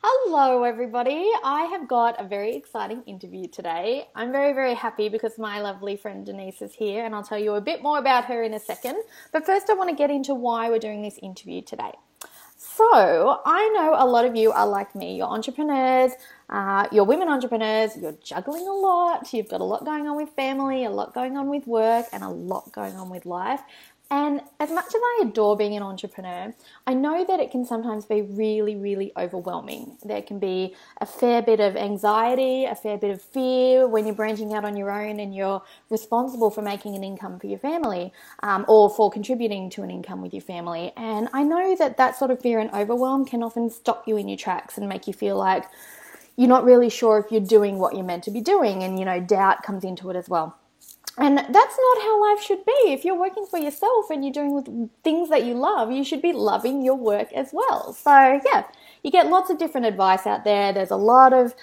Hello, everybody. I have got a very exciting interview today. I'm very, very happy because my lovely friend Denise is here, and I'll tell you a bit more about her in a second. But first, I want to get into why we're doing this interview today. So, I know a lot of you are like me. You're entrepreneurs, you're women entrepreneurs, you're juggling a lot, you've got a lot going on with family, a lot going on with work, and a lot going on with life. And as much as I adore being an entrepreneur, I know that it can sometimes be really, really overwhelming. There can be a fair bit of anxiety, a fair bit of fear when you're branching out on your own and you're responsible for making an income for your family, or for contributing to an income with your family. And I know that that sort of fear and overwhelm can often stop you in your tracks and make you feel like you're not really sure if you're doing what you're meant to be doing, and, doubt comes into it as well. And that's not how life should be. If you're working for yourself and you're doing things that you love, you should be loving your work as well. So, yeah, you get lots of different advice out there. There's a lot of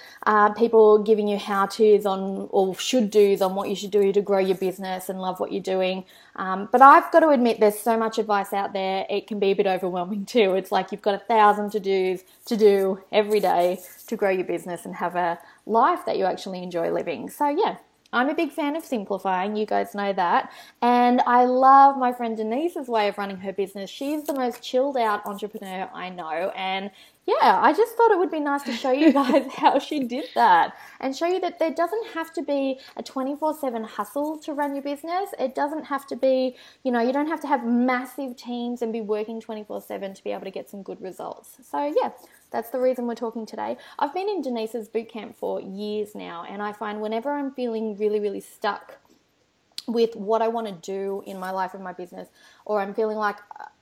people giving you how-tos on, or should-dos on what you should do to grow your business and love what you're doing. But I've got to admit, there's so much advice out there, it can be a bit overwhelming too. It's like you've got 1,000 to-dos to do every day to grow your business and have a life that you actually enjoy living. So, yeah. I'm a big fan of simplifying, you guys know that, and I love my friend Denise's way of running her business. She's the most chilled out entrepreneur I know, and yeah, I just thought it would be nice to show you guys how she did that and show you that there doesn't have to be a 24/7 hustle to run your business. It doesn't have to be, you don't have to have massive teams and be working 24/7 to be able to get some good results. So yeah, that's the reason we're talking today. I've been in Denise's bootcamp for years now, and I find whenever I'm feeling really, really stuck with what I want to do in my life and my business, or I'm feeling like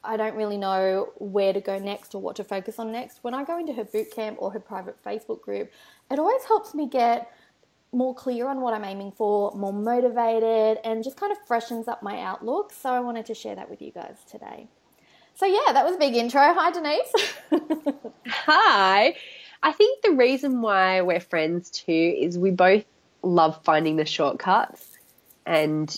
I don't really know where to go next or what to focus on next, when I go into her bootcamp or her private Facebook group, it always helps me get more clear on what I'm aiming for, more motivated, and just kind of freshens up my outlook. So I wanted to share that with you guys today. So yeah, that was a big intro. Hi, Denise. Hi. I think the reason why we're friends too is we both love finding the shortcuts. And,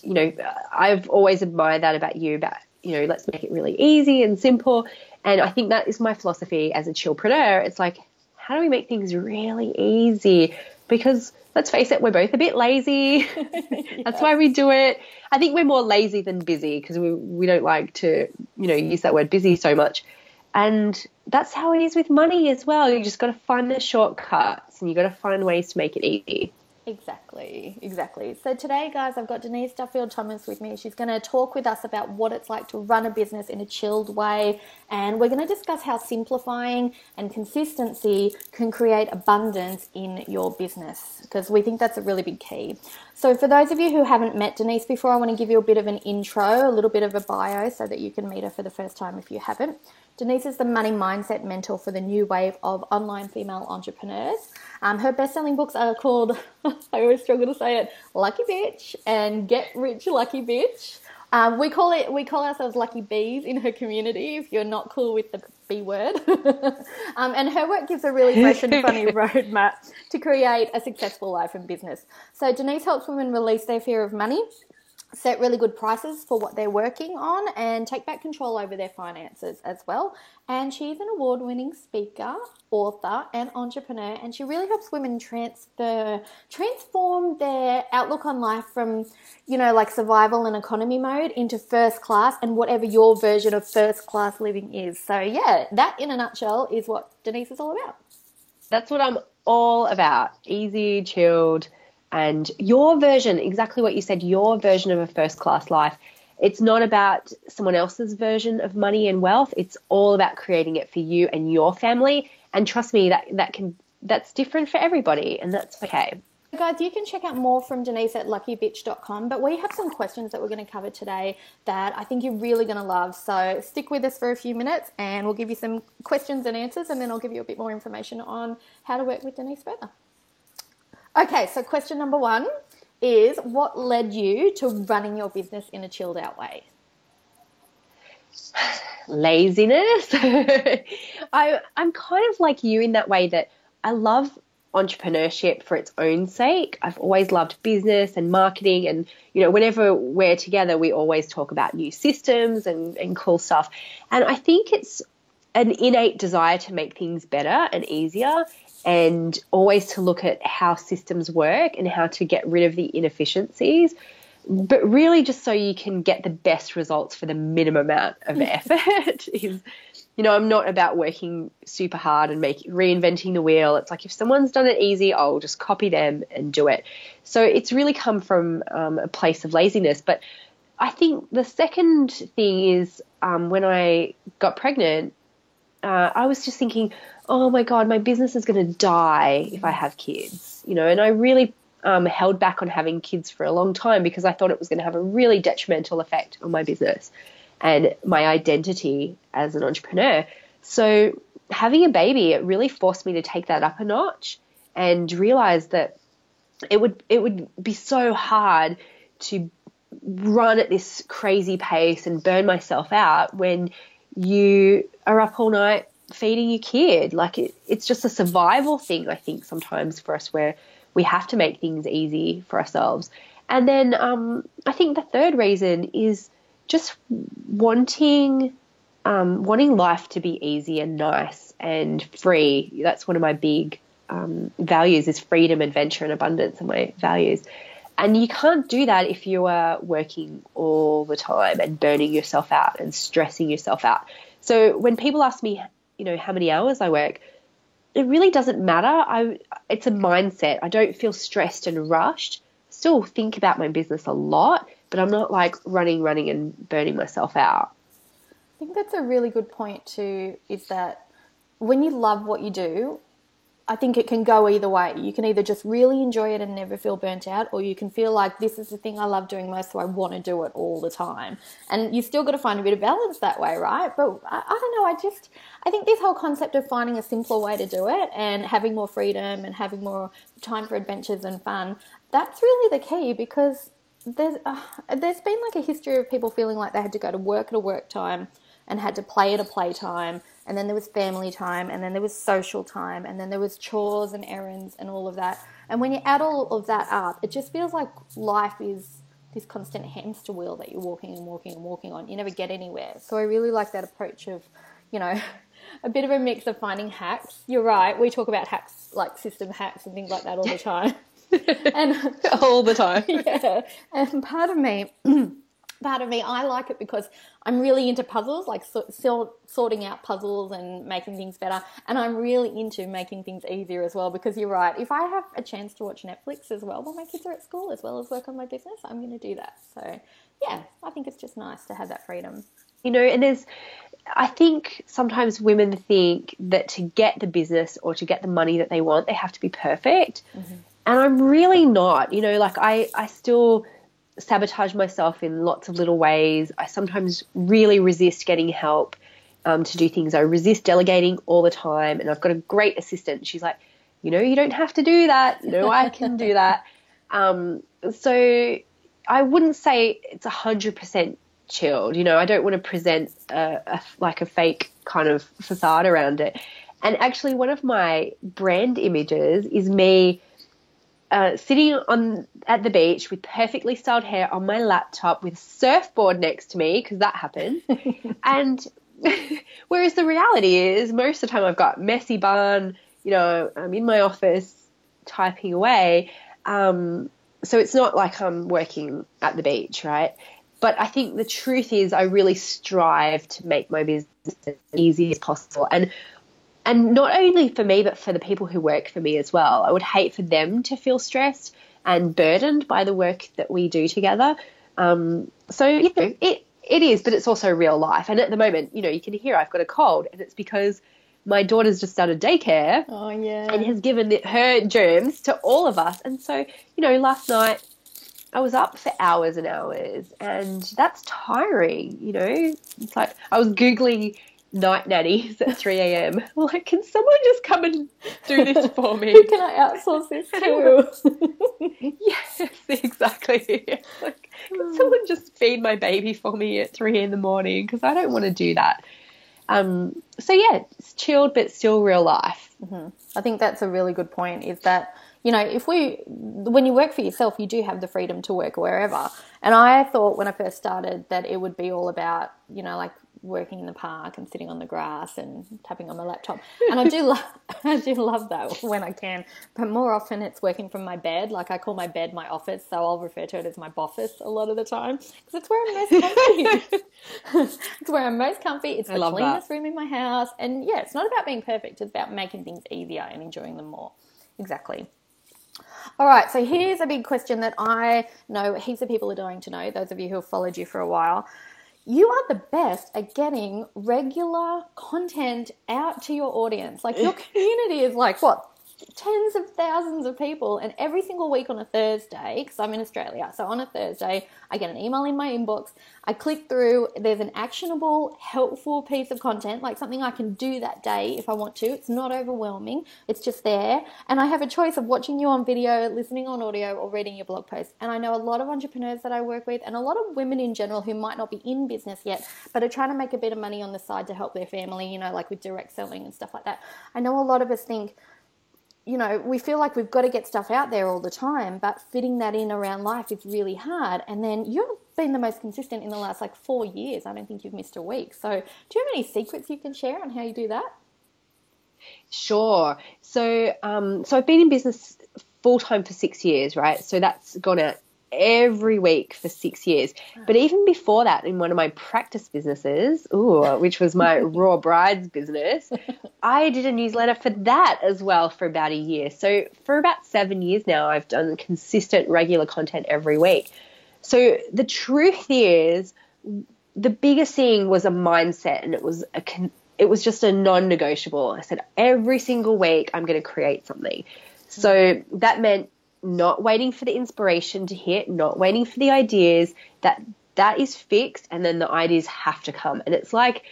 I've always admired that about you, about, let's make it really easy and simple. And I think that is my philosophy as a chillpreneur. It's like, how do we make things really easy? Because let's face it, we're both a bit lazy. That's why we do it. I think we're more lazy than busy because we don't like to, use that word busy so much. And that's how it is with money as well. You just got to find the shortcuts and you got to find ways to make it easy. Exactly. So today, guys, I've got Denise Duffield-Thomas with me. She's going to talk with us about what it's like to run a business in a chilled way. And we're going to discuss how simplifying and consistency can create abundance in your business, because we think that's a really big key. So for those of you who haven't met Denise before, I want to give you a bit of an intro, a little bit of a bio so that you can meet her for the first time if you haven't. Denise is the money mindset mentor for the new wave of online female entrepreneurs. Her best-selling books are called, I always struggle to say it, Lucky Bitch and Get Rich Lucky Bitch. We call ourselves Lucky Bees in her community, if you're not cool with the B word. And her work gives a really fresh and funny roadmap to create a successful life and business. So Denise helps women release their fear of money, set really good prices for what they're working on, and take back control over their finances as well. And she's an award-winning speaker, author, and entrepreneur, and she really helps women transform their outlook on life from, like survival and economy mode into first class and whatever your version of first class living is. So yeah, that in a nutshell is what Denise is all about. That's what I'm all about. Easy, chilled, and your version, exactly what you said, your version of a first-class life. It's not about someone else's version of money and wealth. It's all about creating it for you and your family. And trust me, that's different for everybody, and that's okay. Guys, you can check out more from Denise at luckybitch.com, but we have some questions that we're going to cover today that I think you're really going to love. So stick with us for a few minutes and we'll give you some questions and answers, and then I'll give you a bit more information on how to work with Denise further. Okay, so question number 1 is, what led you to running your business in a chilled out way? Laziness. I'm kind of like you in that way that I love entrepreneurship for its own sake. I've always loved business and marketing, and whenever we're together we always talk about new systems and cool stuff. And I think it's an innate desire to make things better and easier, and always to look at how systems work and how to get rid of the inefficiencies, but really just so you can get the best results for the minimum amount of effort. Is, I'm not about working super hard and reinventing the wheel. It's like if someone's done it easy, I'll just copy them and do it. So it's really come from a place of laziness. But I think the second thing is when I got pregnant, I was just thinking, oh my God, my business is going to die if I have kids, and I really held back on having kids for a long time because I thought it was going to have a really detrimental effect on my business and my identity as an entrepreneur. So having a baby, it really forced me to take that up a notch and realize that it would be so hard to run at this crazy pace and burn myself out when you are up all night feeding your kid. Like it's just a survival thing, I think, sometimes for us, where we have to make things easy for ourselves. And then I think the third reason is just wanting life to be easy and nice and free. That's one of my big values, is freedom, adventure, and abundance are my values. And you can't do that if you are working all the time and burning yourself out and stressing yourself out. So when people ask me, how many hours I work, it really doesn't matter. It's a mindset. I don't feel stressed and rushed. Still think about my business a lot, but I'm not like running and burning myself out. I think that's a really good point too, is that when you love what you do, I think it can go either way. You can either just really enjoy it and never feel burnt out, or you can feel like this is the thing I love doing most, so I want to do it all the time. And you still got to find a bit of balance that way, right? But I don't know, I think this whole concept of finding a simpler way to do it and having more freedom and having more time for adventures and fun, that's really the key, because there's been like a history of people feeling like they had to go to work at a work time and had to play at a play time, and then there was family time, and then there was social time, and then there was chores and errands and all of that. And when you add all of that up, it just feels like life is this constant hamster wheel that you're walking and walking and walking on. You never get anywhere. So I really like that approach of, a bit of a mix of finding hacks. You're right, we talk about hacks, like system hacks and things like that all the time. And all the time. Yeah. And part of me, I like it because I'm really into puzzles, like sorting out puzzles and making things better. And I'm really into making things easier as well, because you're right. If I have a chance to watch Netflix as well while my kids are at school, as well as work on my business, I'm going to do that. So, yeah, I think it's just nice to have that freedom. And I think sometimes women think that to get the business or to get the money that they want, they have to be perfect. Mm-hmm. And I'm really not. I still sabotage myself in lots of little ways. I sometimes really resist getting help to do things. I resist delegating all the time, and I've got a great assistant. She's like, you don't have to do that. I can do that. So I wouldn't say it's 100% chilled. I don't want to present a fake kind of facade around it. And actually, one of my brand images is me sitting at the beach with perfectly styled hair on my laptop with a surfboard next to me, because that happened. And whereas the reality is most of the time I've got messy bun, I'm in my office typing away. So it's not like I'm working at the beach, right? But I think the truth is I really strive to make my business as easy as possible. And not only for me, but for the people who work for me as well. I would hate for them to feel stressed and burdened by the work that we do together. So, it is, but it's also real life. And at the moment, you can hear I've got a cold, and it's because my daughter's just started daycare. Oh, yeah. And has given her germs to all of us. And so, last night I was up for hours and hours, and that's tiring, It's like I was Googling night nannies at 3 a.m. Like, can someone just come and do this for me? Who can I outsource this to? Yes, exactly. Like, can someone just feed my baby for me at 3 in the morning? Because I don't want to do that. So yeah, it's chilled, but still real life. Mm-hmm. I think that's a really good point, is that, when you work for yourself, you do have the freedom to work wherever. And I thought when I first started that it would be all about, working in the park and sitting on the grass and tapping on my laptop. And I do love that when I can. But more often it's working from my bed. Like I call my bed my office, so I'll refer to it as my boffice a lot of the time because it's where I'm most comfy. It's where I'm most comfy. It's the cleanest room in my house. And yeah, it's not about being perfect. It's about making things easier and enjoying them more. Exactly. All right, so here's a big question that I know heaps of people are dying to know, those of you who have followed you for a while. You are the best at getting regular content out to your audience. Like your community is like, what, tens of thousands of people, and every single week on a Thursday, because I'm in Australia, so on a Thursday I get an email in my inbox, I click through, there's an actionable, helpful piece of content, like something I can do that day if I want to. It's not overwhelming, it's just there, and I have a choice of watching you on video, listening on audio, or reading your blog post. And I know a lot of entrepreneurs that I work with, and a lot of women in general who might not be in business yet but are trying to make a bit of money on the side to help their family, you know, like with direct selling and stuff like that. I know a lot of us think, you know, we feel like we've got to get stuff out there all the time, but fitting that in around life is really hard. And then you've been the most consistent in the last 4 years. I don't think you've missed a week. So do you have any secrets you can share on how you do that? Sure. So I've been in business full time for 6 years, right? So that's gone out every week for 6 years. But even before that, in one of my practice businesses, which was my Raw Brides business, I did a newsletter for that as well for about a year. So for about 7 years now, I've done consistent, regular content every week. So the truth is, the biggest thing was a mindset, and it was just a non-negotiable. I said, every single week I'm going to create something. So that meant not waiting for the inspiration to hit, not waiting for the ideas. That is fixed, and then the ideas have to come. And it's like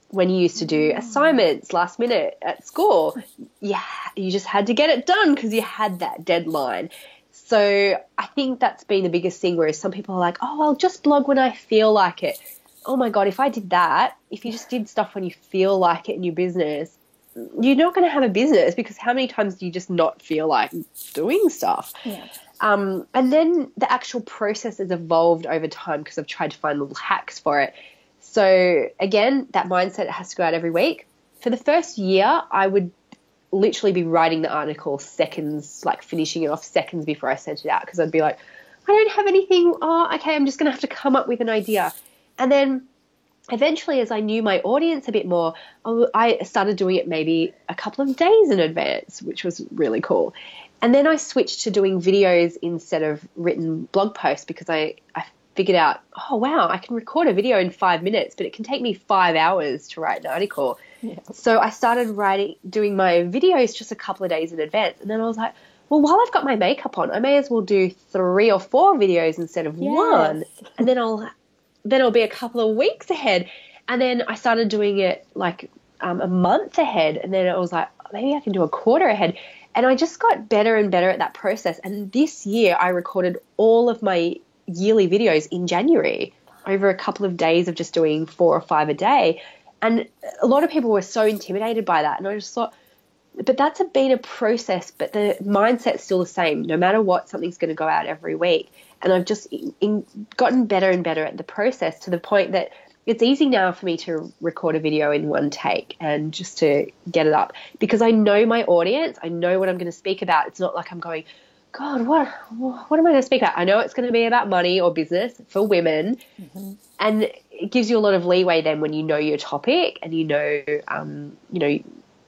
when you used to do assignments last minute at school, you just had to get it done because you had that deadline. So I think that's been the biggest thing, whereas some people are like, oh, I'll just blog when I feel like it. Oh my God, if I did that, if you just did stuff when you feel like it in your business, you're not going to have a business, because how many times do you just not feel like doing stuff? Yeah. And then the actual process has evolved over time because I've tried to find little hacks for it. So again, that mindset has to go out every week. For the first year, I would literally be writing the article seconds, like finishing it off seconds before I sent it out, because I'd be like, I don't have anything. Oh, okay, I'm just going to have to come up with an idea. And then eventually, as I knew my audience a bit more, I started doing it maybe a couple of days in advance, which was really cool. And then I switched to doing videos instead of written blog posts, because I figured out, oh, wow, I can record a video in 5 minutes, but it can take me 5 hours to write an article. Yeah. So I started doing my videos just a couple of days in advance. And then I was like, well, while I've got my makeup on, I may as well do 3 or 4 videos instead of one. And then it'll be a couple of weeks ahead. And then I started doing it like a month ahead. And then I was like, maybe I can do a quarter ahead. And I just got better and better at that process. And this year I recorded all of my yearly videos in January over a couple of days of just doing 4 or 5 a day. And a lot of people were so intimidated by that. And I just thought, but that's been a process, but the mindset's still the same. No matter what, something's going to go out every week. And I've just gotten better and better at the process, to the point that it's easy now for me to record a video in one take and just to get it up, because I know my audience. I know what I'm going to speak about. It's not like I'm going, God, what am I going to speak about? I know it's going to be about money or business for women. Mm-hmm. And it gives you a lot of leeway then when you know your topic and you know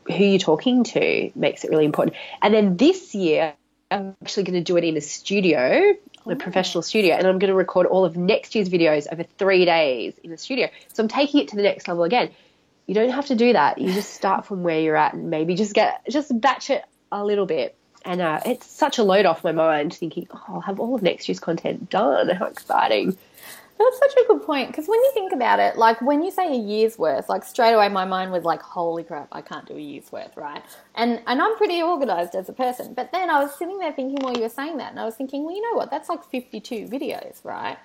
who you're talking to. Makes it really important. And then this year, I'm actually going to do it in a studio, a professional studio, and I'm going to record all of next year's videos over 3 days in a studio. So I'm taking it to the next level again. You don't have to do that. You just start from where you're at and maybe just batch it a little bit. And it's such a load off my mind, thinking, oh, I'll have all of next year's content done. How exciting. That's such a good point, because when you think about it, like when you say a year's worth, like straight away my mind was like, holy crap, I can't do a year's worth, right? And I'm pretty organised as a person. But then I was sitting there thinking while you were saying that, and I was thinking, well, you know what, that's like 52 videos, right?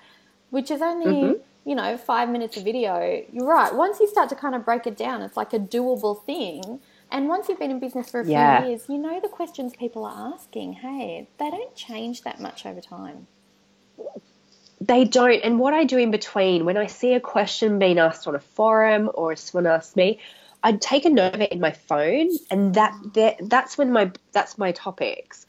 Which is only, 5 minutes of video. You're right. Once you start to kind of break it down, it's like a doable thing. And once you've been in business for a few years, you know the questions people are asking, hey, they don't change that much over time. They don't. And what I do in between, when I see a question being asked on a forum or someone asks me, I'd take a note of it in my phone, and that's my topics.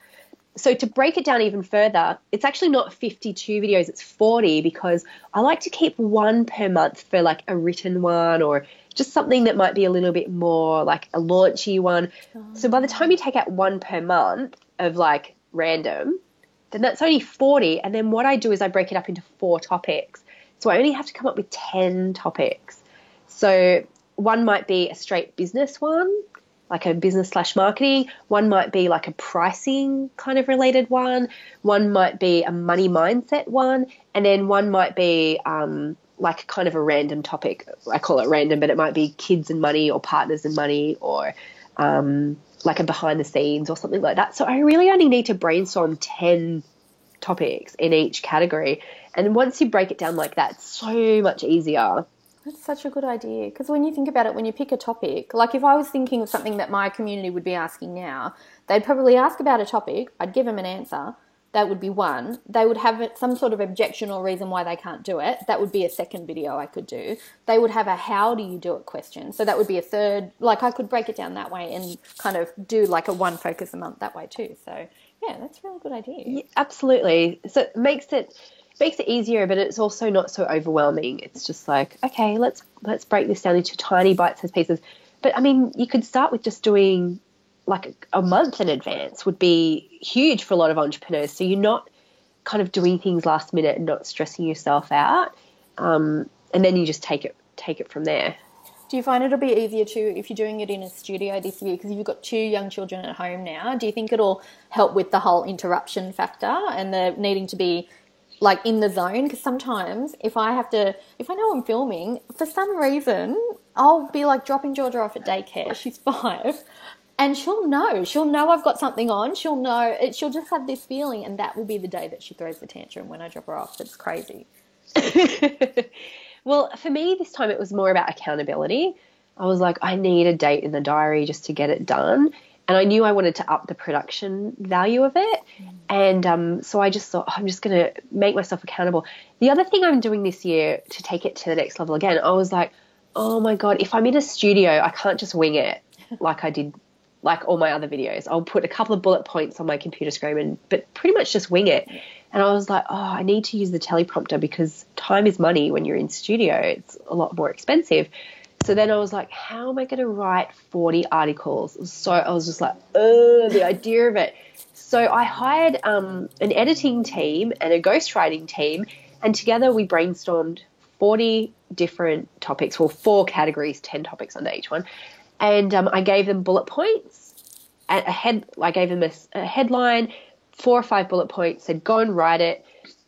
So to break it down even further, it's actually not 52 videos, it's 40, because I like to keep one per month for like a written one or just something that might be a little bit more like a launchy one. So by the time you take out one per month of like random, then that's only 40. And then what I do is I break it up into 4 topics. So I only have to come up with 10 topics. So one might be a straight business one, like a business/marketing. One might be like a pricing kind of related one. One might be a money mindset one. And then one might be like kind of a random topic. I call it random, but it might be kids and money or partners and money or like a behind the scenes or something like that. So I really only need to brainstorm 10 topics in each category. And once you break it down like that, it's so much easier. That's such a good idea, because when you think about it, when you pick a topic, like if I was thinking of something that my community would be asking now, they'd probably ask about a topic, I'd give them an answer, that would be one. They would have some sort of objection or reason why they can't do it. That would be a second video I could do. They would have a how do you do it question. So that would be a third, like I could break it down that way and kind of do like a one focus a month that way too. So yeah, that's a really good idea. Yeah, absolutely. So it makes it easier, but it's also not so overwhelming. It's just like, okay, let's break this down into tiny bite-sized pieces. But I mean, you could start with just doing like a month in advance would be huge for a lot of entrepreneurs. So you're not kind of doing things last minute and not stressing yourself out. And then you just take it from there. Do you find it'll be easier too if you're doing it in a studio this year, because you've got 2 young children at home now? Do you think it'll help with the whole interruption factor and the needing to be like in the zone? Because sometimes if I know I'm filming, for some reason I'll be like dropping Georgia off at daycare. She's 5. And she'll know I've got something on. She'll just have this feeling, and that will be the day that she throws the tantrum when I drop her off. It's crazy. Well, for me this time it was more about accountability. I was like, I need a date in the diary just to get it done. And I knew I wanted to up the production value of it. And so I just thought, I'm just going to make myself accountable. The other thing I'm doing this year to take it to the next level again, I was like, oh my God, if I'm in a studio, I can't just wing it like I did like all my other videos. I'll put a couple of bullet points on my computer screen, but pretty much just wing it. And I was like, oh, I need to use the teleprompter because time is money when you're in studio. It's a lot more expensive. So then I was like, how am I going to write 40 articles? So I was just like, the idea of it. So I hired an editing team and a ghostwriting team, and together we brainstormed 40 different topics, well, 4 categories, 10 topics under each one. And I gave them bullet points. I gave them a headline, 4 or 5 bullet points, said go and write it.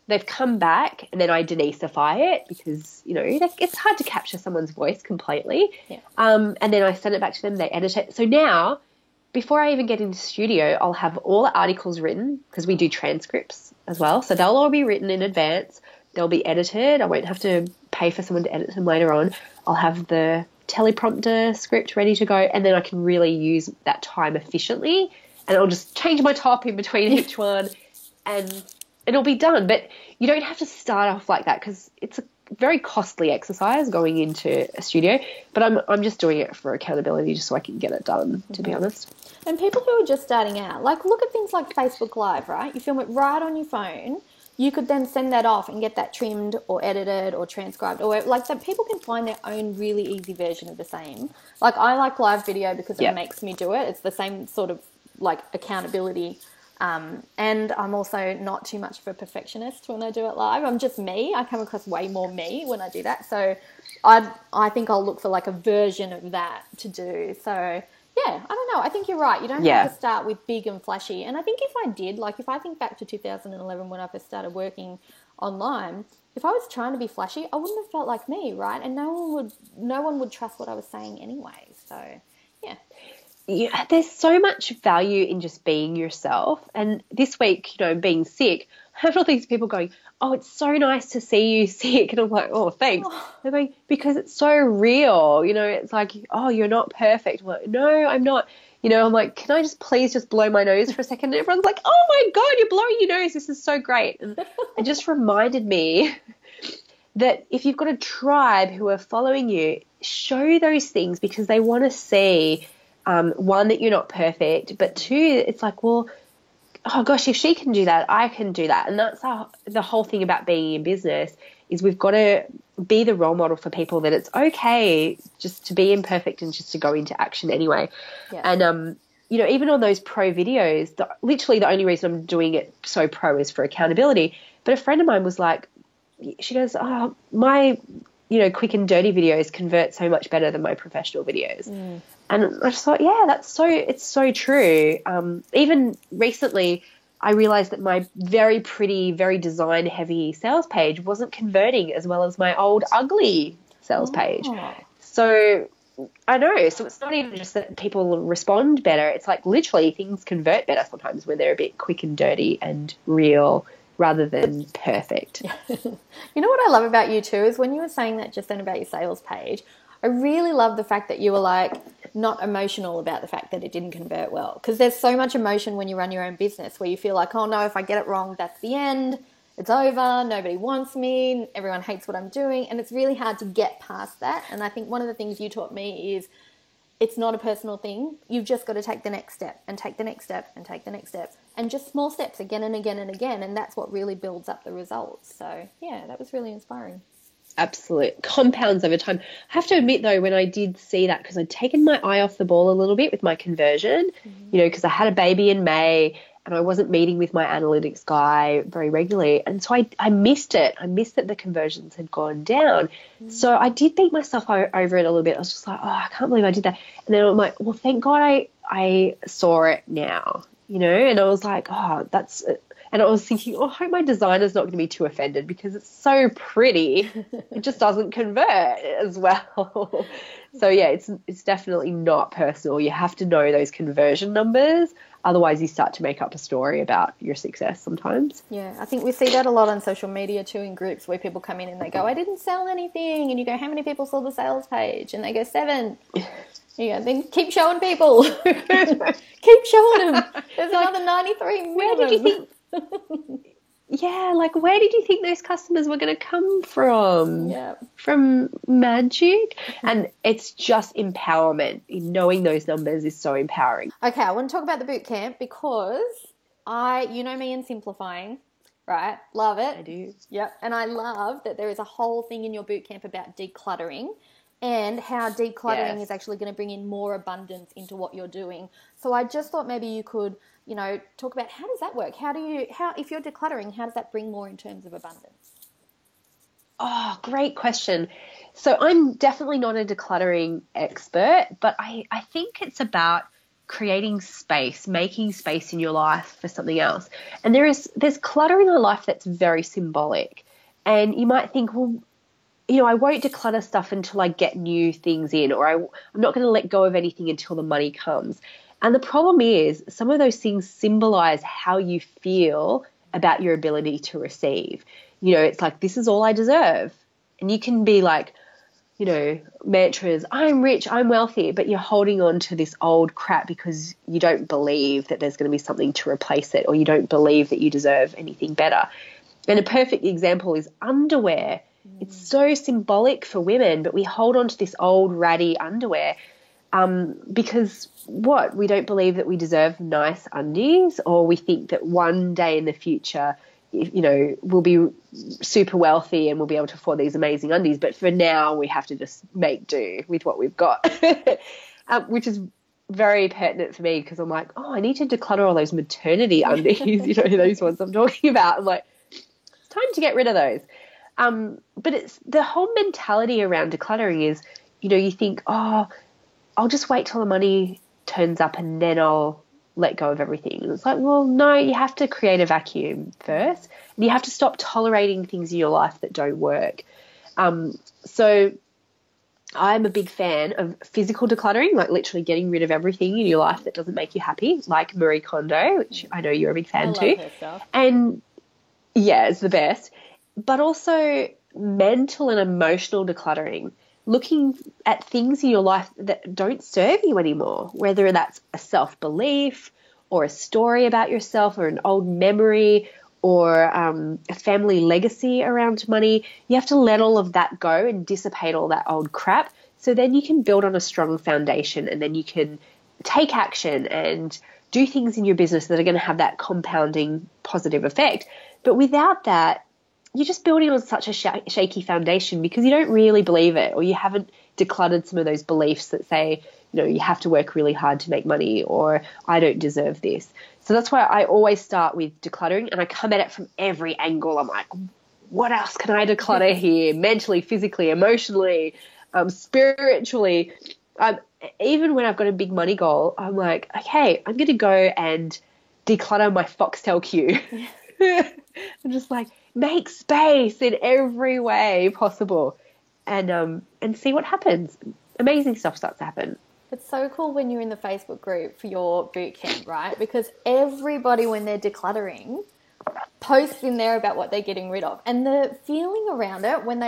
They've come back, and then I Denise-ify it because, you know, it's hard to capture someone's voice completely. Yeah. And then I send it back to them. They edit it. So now, before I even get into studio, I'll have all the articles written because we do transcripts as well. So they'll all be written in advance. They'll be edited. I won't have to pay for someone to edit them later on. I'll have the teleprompter script ready to go, and then I can really use that time efficiently, and I'll just change my top in between each one and it'll be done. But you don't have to start off like that because it's a very costly exercise going into a studio, but I'm just doing it for accountability just so I can get it done, to be honest. And people who are just starting out, like look at things like Facebook Live, right? You film it right on your phone. You could then send that off and get that trimmed or edited or transcribed, or like that. People can find their own really easy version of the same. Like I like live video because it makes me do it. It's the same sort of like accountability. And I'm also not too much of a perfectionist when I do it live. I'm just me. I come across way more me when I do that. So I think I'll look for like a version of that to do. So yeah, I don't know. I think you're right. You don't have to start with big and flashy. And I think if I did, like if I think back to 2011 when I first started working online, if I was trying to be flashy, I wouldn't have felt like me, right? And no one would trust what I was saying anyway. So yeah. yeah, there's so much value in just being yourself. And this week, being sick, I have all these people going, oh, it's so nice to see you sick. And I'm like, oh, thanks. They're going, because it's so real. It's like, oh, you're not perfect. I'm like, no, I'm not. I'm like, can I just please just blow my nose for a second? And everyone's like, oh, my God, you're blowing your nose. This is so great. And it just reminded me that if you've got a tribe who are following you, show those things because they want to see, one, that you're not perfect, but two, it's like, well, oh gosh, if she can do that, I can do that. And that's the whole thing about being in business is we've got to be the role model for people that it's okay just to be imperfect and just to go into action anyway. Yeah. And, even on those pro videos, literally the only reason I'm doing it so pro is for accountability. But a friend of mine was like, she goes, oh, my, quick and dirty videos convert so much better than my professional videos. And I just thought, yeah, it's so true. Even recently, I realized that my very pretty, very design heavy sales page wasn't converting as well as my old ugly sales page. So I know. So it's not even just that people respond better. It's like literally things convert better sometimes when they're a bit quick and dirty and real rather than perfect. You know what I love about you too is when you were saying that just then about your sales page, I really love the fact that you were like not emotional about the fact that it didn't convert well. Because there's so much emotion when you run your own business where you feel like, oh no, if I get it wrong, that's the end. It's over. Nobody wants me. Everyone hates what I'm doing. And it's really hard to get past that. And I think one of the things you taught me is it's not a personal thing. You've just got to take the next step and take the next step and take the next step. And just small steps again and again and again. And that's what really builds up the results. So, yeah, that was really inspiring. Absolute compounds over time. I have to admit, though, when I did see that, because I'd taken my eye off the ball a little bit with my conversion, because I had a baby in May and I wasn't meeting with my analytics guy very regularly. And so I missed it. I missed that the conversions had gone down. So I did beat myself over it a little bit. I was just like, oh, I can't believe I did that. And then I'm like, well, thank God I saw it now, and I was like, oh, that's – and I was thinking, oh, I hope my designer's not going to be too offended because it's so pretty. It just doesn't convert as well. So, yeah, it's definitely not personal. You have to know those conversion numbers. Otherwise, you start to make up a story about your success sometimes. Yeah, I think we see that a lot on social media too in groups where people come in and they go, I didn't sell anything. And you go, how many people saw the sales page? And they go, 7. Yeah, then keep showing people. Keep showing them. There's another 93 million. Where did you think? Yeah, like where did you think those customers were going to come from? Yeah. From magic? And it's just empowerment. Knowing those numbers is so empowering. Okay, I want to talk about the boot camp because you know me and simplifying, right? Love it. I do. Yep. And I love that there is a whole thing in your boot camp about decluttering and how decluttering is actually going to bring in more abundance into what you're doing. So I just thought maybe you could talk about how does that work? If you're decluttering, how does that bring more in terms of abundance? Oh, great question. So I'm definitely not a decluttering expert, but I think it's about creating space, making space in your life for something else. And there's clutter in our life that's very symbolic. And you might think, well, I won't declutter stuff until I get new things in, or I'm not going to let go of anything until the money comes. And the problem is some of those things symbolize how you feel about your ability to receive. It's like, this is all I deserve. And you can be like, mantras, I'm rich, I'm wealthy, but you're holding on to this old crap because you don't believe that there's going to be something to replace it, or you don't believe that you deserve anything better. And a perfect example is underwear. It's so symbolic for women, but we hold on to this old ratty underwear because we don't believe that we deserve nice undies, or we think that one day in the future, we'll be super wealthy and we'll be able to afford these amazing undies. But for now, we have to just make do with what we've got, which is very pertinent for me because I'm like, oh, I need to declutter all those maternity undies, those ones I'm talking about. I'm like, it's time to get rid of those. But it's the whole mentality around decluttering is, you think, oh, I'll just wait till the money turns up and then I'll let go of everything. And it's like, well, no, you have to create a vacuum first, and you have to stop tolerating things in your life that don't work. So I'm a big fan of physical decluttering, like literally getting rid of everything in your life that doesn't make you happy, like Marie Kondo, which I know you're a big fan I too. love her stuff. And yeah, it's the best. But also mental and emotional decluttering, looking at things in your life that don't serve you anymore, whether that's a self-belief or a story about yourself or an old memory or a family legacy around money. You have to let all of that go and dissipate all that old crap, so then you can build on a strong foundation, and then you can take action and do things in your business that are going to have that compounding positive effect. But without that, you're just building on such a shaky foundation because you don't really believe it, or you haven't decluttered some of those beliefs that say, you have to work really hard to make money, or I don't deserve this. So that's why I always start with decluttering, and I come at it from every angle. I'm like, what else can I declutter here? Mentally, physically, emotionally, spiritually. Even when I've got a big money goal, I'm like, okay, I'm going to go and declutter my Foxtel queue. I'm just like, make space in every way possible, and see what happens. Amazing stuff starts to happen. It's so cool when you're in the Facebook group for your boot camp, right? Because everybody, when they're decluttering, posts in there about what they're getting rid of. And the feeling around it when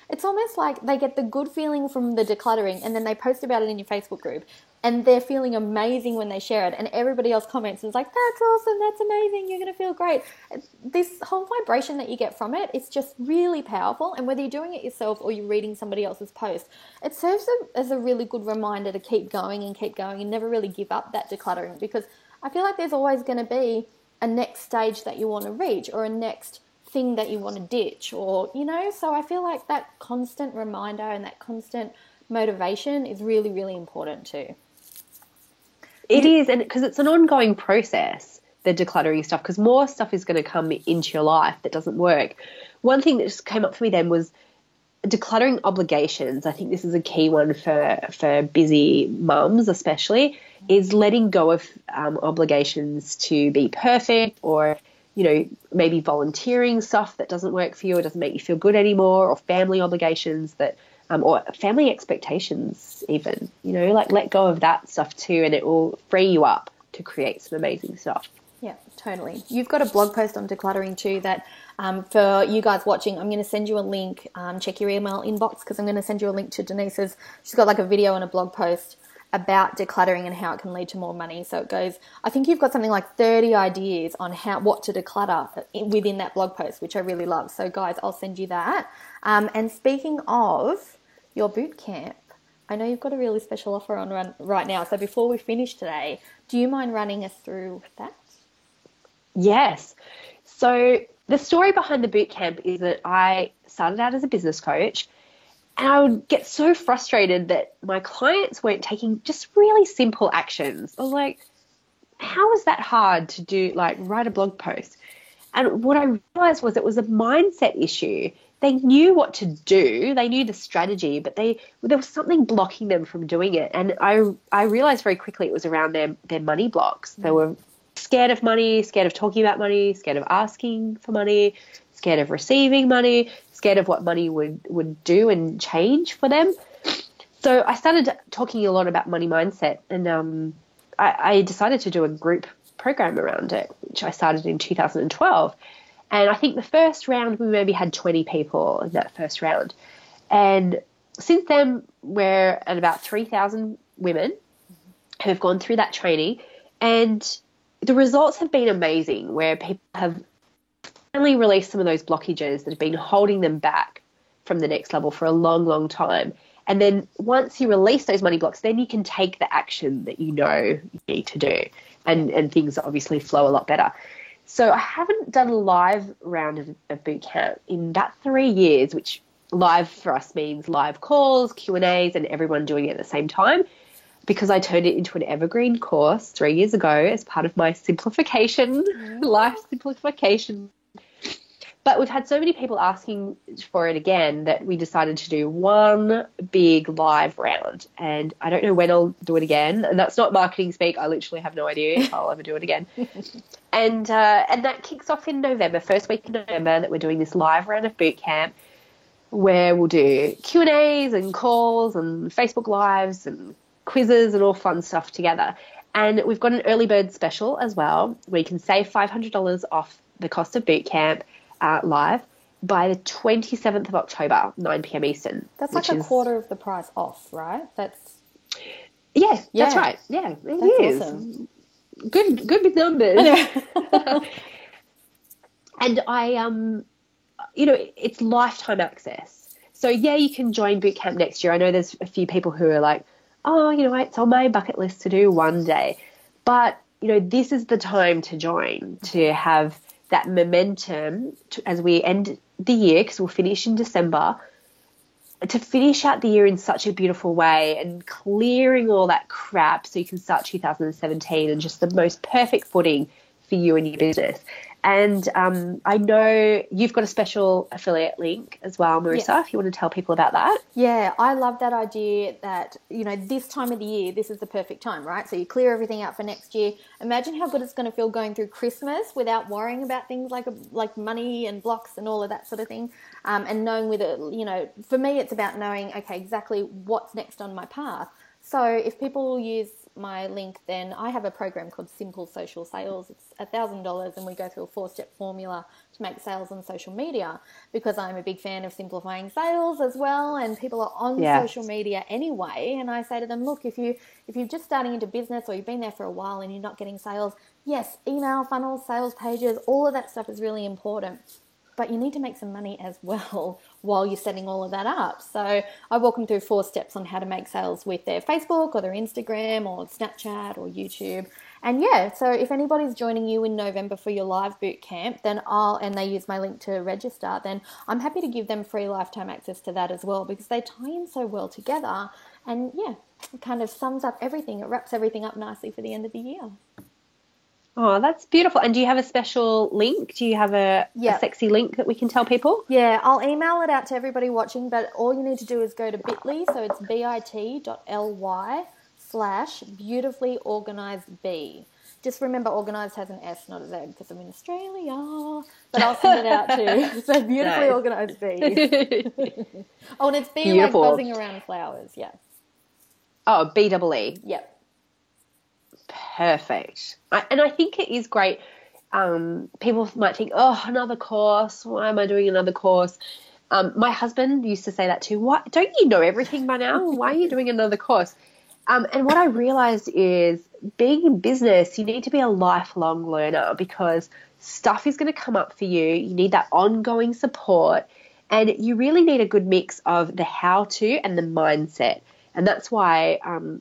it's almost like they get the good feeling from the decluttering, and then they post about it in your Facebook group, and they're feeling amazing when they share it, and everybody else comments and is like, that's awesome, that's amazing, you're going to feel great. This whole vibration that you get from it is just really powerful, and whether you're doing it yourself or you're reading somebody else's post, it serves as a really good reminder to keep going and never really give up that decluttering, because I feel like there's always going to be a next stage that you want to reach, or a next thing that you want to ditch, or, so I feel like that constant reminder and that constant motivation is really, really important too. It is, and because it's an ongoing process, the decluttering stuff, because more stuff is going to come into your life that doesn't work. One thing that just came up for me then was decluttering obligations. I think this is a key one for busy mums especially, is letting go of obligations to be perfect, or, maybe volunteering stuff that doesn't work for you or doesn't make you feel good anymore, or family obligations that or family expectations even, like let go of that stuff too, and it will free you up to create some amazing stuff. Yeah, totally. You've got a blog post on decluttering too that for you guys watching, I'm going to send you a link. Check your email inbox, because I'm going to send you a link to Denise's. She's got like a video and a blog post about decluttering and how it can lead to more money. So it goes, I think you've got something like 30 ideas on what to declutter within that blog post, which I really love. So guys, I'll send you that. And speaking of your boot camp, I know you've got a really special offer on right now. So before we finish today, do you mind running us through that? Yes. So the story behind the boot camp is that I started out as a business coach, and I would get so frustrated that my clients weren't taking just really simple actions. I was like, how is that hard to do, like write a blog post? And what I realized was it was a mindset issue. They knew what to do, they knew the strategy, but there was something blocking them from doing it. And I realized very quickly it was around their money blocks. They were scared of money, scared of talking about money, scared of asking for money, scared of receiving money, scared of what money would do and change for them. So I started talking a lot about money mindset, and I decided to do a group program around it, which I started in 2012. And I think the first round, we maybe had 20 people in that first round. And since then, we're at about 3,000 women who have gone through that training. And the results have been amazing, where people have finally released some of those blockages that have been holding them back from the next level for a long, long time. And then once you release those money blocks, then you can take the action that you need to do. And things obviously flow a lot better. So I haven't done a live round of boot camp in that 3 years, which live for us means live calls, Q&As, and everyone doing it at the same time, because I turned it into an evergreen course 3 years ago as part of my life simplification. But we've had so many people asking for it again that we decided to do one big live round. And I don't know when I'll do it again. And that's not marketing speak. I literally have no idea if I'll ever do it again. And that kicks off in November, first week in November, that we're doing this live round of boot camp. where we'll do Q&As and calls and Facebook Lives and quizzes and all fun stuff together. And we've got an early bird special as well where you can save $500 off the cost of boot camp live by the 27th of October, 9 p.m. Eastern. That's like a quarter of the price off, right? Yes, that's right. Yeah, it is. Awesome. Good with numbers. And it's lifetime access. So, yeah, you can join boot camp next year. I know there's a few people who are like, oh, it's on my bucket list to do one day. But, this is the time to join, to have that momentum as we end the year, because we'll finish in December, to finish out the year in such a beautiful way and clearing all that crap so you can start 2017 and just the most perfect footing for you and your business. And I know you've got a special affiliate link as well, Marissa, yes. if you want to tell people about that. Yeah, I love that idea that, this time of the year, this is the perfect time, right? So you clear everything out for next year. Imagine how good it's going to feel going through Christmas without worrying about things like money and blocks and all of that sort of thing. And knowing with it, for me, it's about knowing, okay, exactly what's next on my path. So if people use my link, then I have a program called Simple Social Sales. It's $1,000 and we go through a 4-step formula to make sales on social media, because I'm a big fan of simplifying sales as well, and people are on social media anyway. And I say to them, look, if you're just starting into business or you've been there for a while and you're not getting sales, yes, email funnels, sales pages, all of that stuff is really important. But you need to make some money as well while you're setting all of that up. So I walk them through 4 steps on how to make sales with their Facebook or their Instagram or Snapchat or YouTube. And yeah, so if anybody's joining you in November for your live boot camp, and they use my link to register, then I'm happy to give them free lifetime access to that as well, because they tie in so well together. And yeah, it kind of sums up everything. It wraps everything up nicely for the end of the year. Oh, that's beautiful. And do you have a special link? Do you have a sexy link that we can tell people? Yeah, I'll email it out to everybody watching, but all you need to do is go to bit.ly, so it's bit.ly/beautifully-organized-B. Just remember, organised has an S, not a Z, because I'm in Australia. But I'll send it out too. So beautifully organised B. Oh, and it's B beautiful. Like buzzing around flowers, yeah. Oh, B-double-E. Yep. Perfect. And I think it is great. People might think, oh, another course. Why am I doing another course? My husband used to say that too. What? Don't you know everything by now? Why are you doing another course? And what I realized is being in business, you need to be a lifelong learner, because stuff is going to come up for you. You need that ongoing support, and you really need a good mix of the how-to and the mindset. And that's why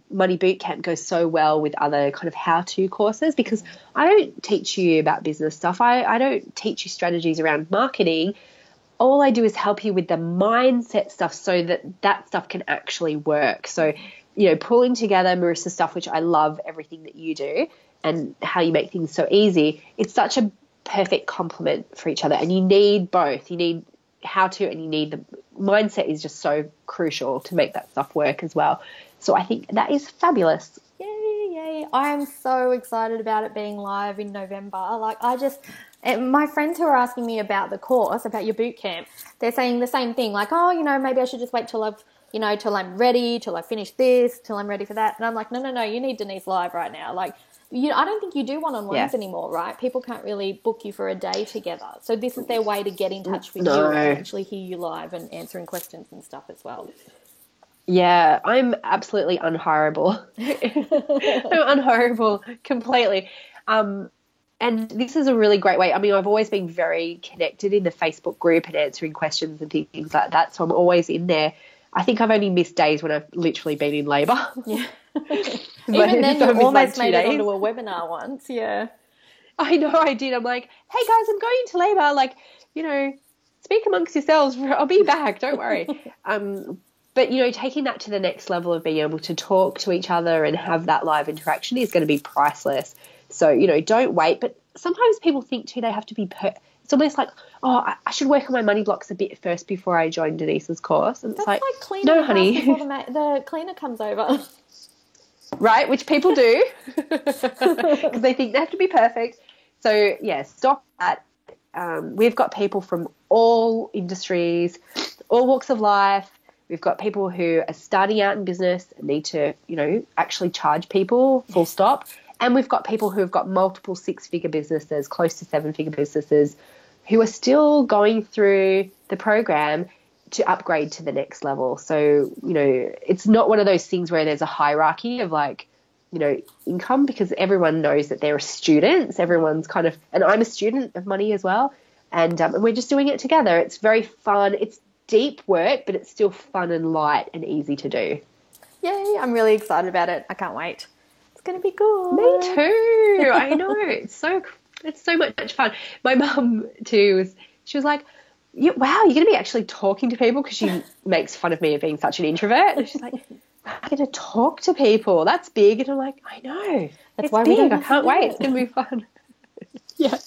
Money Bootcamp goes so well with other kind of how-to courses, because I don't teach you about business stuff. I don't teach you strategies around marketing. All I do is help you with the mindset stuff so that stuff can actually work. So, pulling together Marissa's stuff, which I love everything that you do and how you make things so easy, it's such a perfect complement for each other. And you need both. You need how to, and you need the mindset is just so crucial to make that stuff work as well. So I think that is fabulous. Yay. I'm so excited about it being live in November. My friends who are asking me about the course, about your boot camp, they're saying the same thing, like, oh, maybe I should just wait till I'm ready, till I finish this, till I'm ready for that. And I'm like, no, you need Denise live right now. Like, I don't think you do one-on-ones anymore, right? People can't really book you for a day together. So this is their way to get in touch with you and actually hear you live and answering questions and stuff as well. Yeah, I'm absolutely unhireable. I'm unhireable completely. And this is a really great way. I mean, I've always been very connected in the Facebook group and answering questions and things like that. So I'm always in there. I think I've only missed days when I've literally been in labour. Yeah. Even then, you almost made it onto a webinar once, yeah. I know I did. I'm like, hey, guys, I'm going to labour. Like, speak amongst yourselves. I'll be back. Don't worry. But, taking that to the next level of being able to talk to each other and have that live interaction is going to be priceless. So, don't wait. But sometimes people think, too, they have to be it's almost like, oh, I should work on my money blocks a bit first before I join Denise's course. And that's it's like cleaning no, honey. Before the cleaner comes over. Right, which people do because they think they have to be perfect. So, yeah, stop that. We've got people from all industries, all walks of life. We've got people who are starting out in business and need to, actually charge people, full stop. And we've got people who have got multiple 6-figure businesses, close to 7-figure businesses, who are still going through the program to upgrade to the next level. So, it's not one of those things where there's a hierarchy of income, because everyone knows that there are students. Everyone's and I'm a student of money as well. And we're just doing it together. It's very fun. It's deep work, but it's still fun and light and easy to do. Yay, I'm really excited about it. I can't wait. It's going to be good. Me too. I know. It's so much fun. My mum too, she was like, wow, you're going to be actually talking to people, because she makes fun of me of being such an introvert. And she's like, I'm going to talk to people. That's big. And I'm like, I know. That's why big. I can't wait. It's going to be fun. Yeah.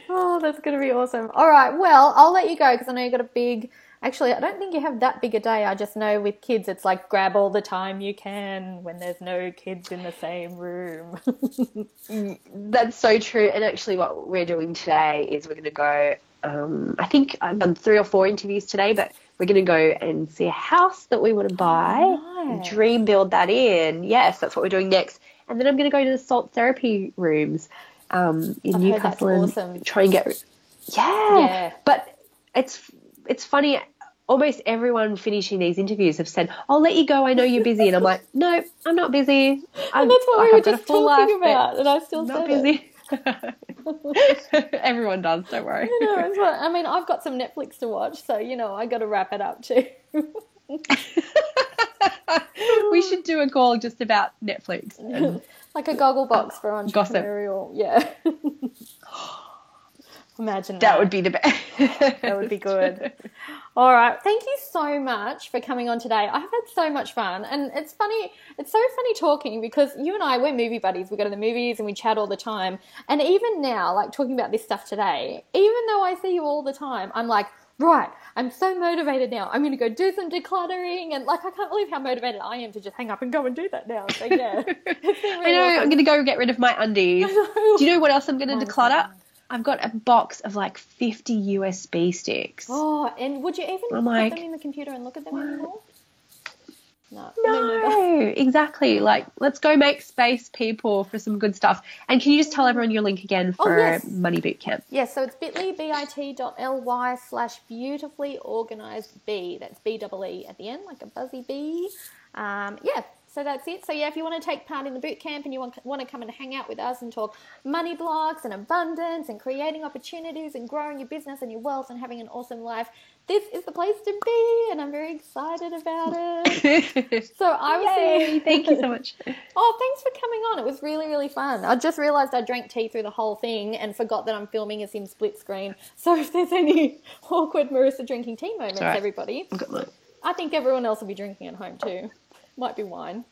Oh, that's going to be awesome. All right. Well, I'll let you go, because I know you've got a big... Actually, I don't think you have that big a day. I just know with kids, it's like grab all the time you can when there's no kids in the same room. That's so true. And actually what we're doing today is we're going to go... I think I've done 3 or 4 interviews today, but we're going to go and see a house that we want to buy, and dream build that in. Yes, that's what we're doing next. And then I'm going to go to the salt therapy rooms in Newcastle and try and get... Yeah. But it's funny. Almost everyone finishing these interviews have said, I'll let you go, I know you're busy. And I'm like, no, I'm not busy. And that's what we were just talking about, and I still not said busy. Everyone does, don't worry. I mean, I've got some Netflix to watch, so I got to wrap it up too. We should do a call just about Netflix, like a goggle box for entrepreneurial. Gossip. Yeah. Imagine that. That would be the best. That would be good. All right. Thank you so much for coming on today. I've had so much fun. And it's funny. It's so funny talking, because you and I, we're movie buddies. We go to the movies and we chat all the time. And even now, like talking about this stuff today, even though I see you all the time, I'm like, right, I'm so motivated now. I'm going to go do some decluttering. And I can't believe how motivated I am to just hang up and go and do that now. So yeah. I know. I'm going to go get rid of my undies. Do you know what else I'm going to declutter? I've got a box of 50 USB sticks. Oh, and would you even put them in the computer and look at them anymore? No, exactly. Let's go make space, people, for some good stuff. And can you just tell everyone your link again for Money Bootcamp? Yes, so it's bit.ly/beautifully organised That's BEE at the end, like a buzzy bee. So that's it. So, if you want to take part in the boot camp and you want to come and hang out with us and talk money blocks and abundance and creating opportunities and growing your business and your wealth and having an awesome life, this is the place to be, and I'm very excited about it. So I was saying... Thank you so much. Oh, thanks for coming on. It was really, really fun. I just realised I drank tea through the whole thing and forgot that I'm filming us in split screen. So if there's any awkward Marissa drinking tea moments, everybody, I think everyone else will be drinking at home too. Might be wine.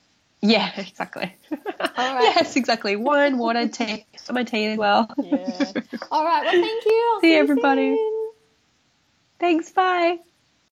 Yeah, exactly. All right. Yes, exactly. Wine, water, tea. My tea as well. Yeah. All right. Well, thank you. I'll see you everybody. soon. Thanks. Bye.